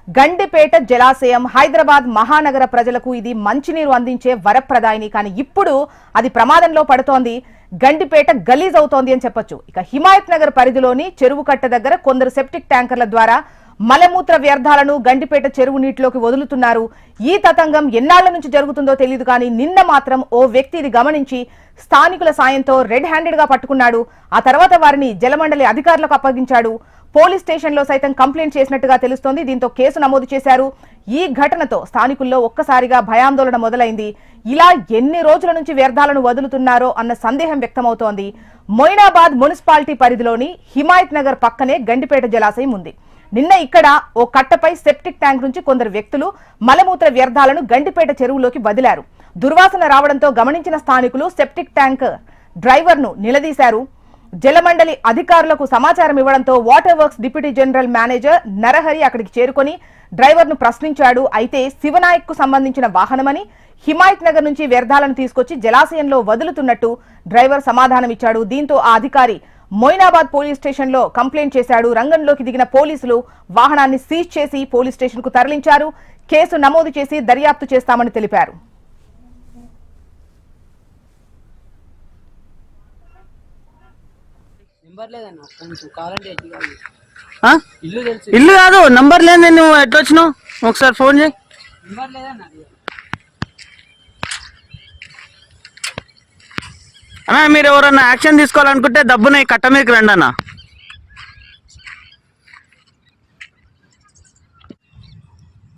గండిపేట జలాశయం హైదరాబాద్ మహానగర ప్రజలకు ఇది మంచినీరు అందించే వరప్రదాయిని. కానీ ఇప్పుడు అది ప్రమాదంలో పడుతోంది. గండిపేట గలీజ్ అవుతోంది అని చెప్పొచ్చు. ఇక హిమాయత్ నగర్ పరిధిలోని చెరువు కట్ట దగ్గర కొందరు సెప్టిక్ ట్యాంకర్ల ద్వారా మలమూత్ర వ్యర్థాలను గండిపేట చెరువు నీటిలోకి వదులుతున్నారు. ఈ తతంగం ఎన్నాళ్ల నుంచి జరుగుతుందో తెలియదు, కానీ నిన్న మాత్రం ఓ వ్యక్తి ఇది గమనించి స్థానికుల సాయంతో రెడ్ హ్యాండెడ్ గా పట్టుకున్నాడు. ఆ తర్వాత వారిని జలమండలి అధికారులకు అప్పగించాడు. పోలీస్ స్టేషన్ లో సైతం కంప్లైంట్ చేసినట్టుగా తెలుస్తోంది. దీంతో కేసు నమోదు చేశారు. ఈ ఘటనతో స్థానికుల్లో ఒక్కసారిగా భయాందోళన మొదలైంది. ఇలా ఎన్ని రోజుల నుంచి వ్యర్థాలను వదులుతున్నారో అన్న సందేహం వ్యక్తమవుతోంది. మొయినాబాద్ మున్సిపాలిటీ పరిధిలోని హిమాయత్ నగర్ పక్కనే గండిపేట జలాశయం ఉంది. నిన్న ఇక్కడ ఓ కట్టపై సెప్టిక్ ట్యాంక్ నుంచి కొందరు వ్యక్తులు మలమూత్ర వ్యర్థాలను గండిపేట చెరువులోకి వదిలారు. దుర్వాసన రావడంతో గమనించిన స్థానికులు సెప్టిక్ ట్యాంక్ డ్రైవర్ ను నిలదీశారు. జలమండలి అధికారులకు సమాచారం ఇవ్వడంతో water works deputy general manager Narahari అక్కడికి చేరుకొని డ్రైవర్ ను ప్రశ్నించాడు. అయితే శివనాయక్ కు సంబంధించిన వాహనమని, హిమాయత్ నగర్ నుంచి వ్యర్థాలను తీసుకొచ్చి జలాశయంలో వదులుతున్నట్టు డ్రైవర్ సమాధానం ఇచ్చాడు. దీంతో ఆ అధికారి మొయినాబాద్ పోలీస్ స్టేషన్ లో కంప్లైంట్ చేశాడు. రంగంలోకి దిగిన పోలీసులు వాహనాన్ని సీజ్ చేసి పోలీస్ స్టేషన్ కు తరలించారు. కేసు నమోదు చేసి దర్యాప్తు చేస్తామని తెలిపారు. ఇల్లు కాదు, నంబర్ లేదు. నువ్వు ఎట్లా వచ్చినావు? ఒకసారి ఫోన్ చేయి. అన్నా, మీరు ఎవరన్నా యాక్షన్ తీసుకోవాలనుకుంటే దబ్బున ఈ కట్ట మీదకి రండి అన్న.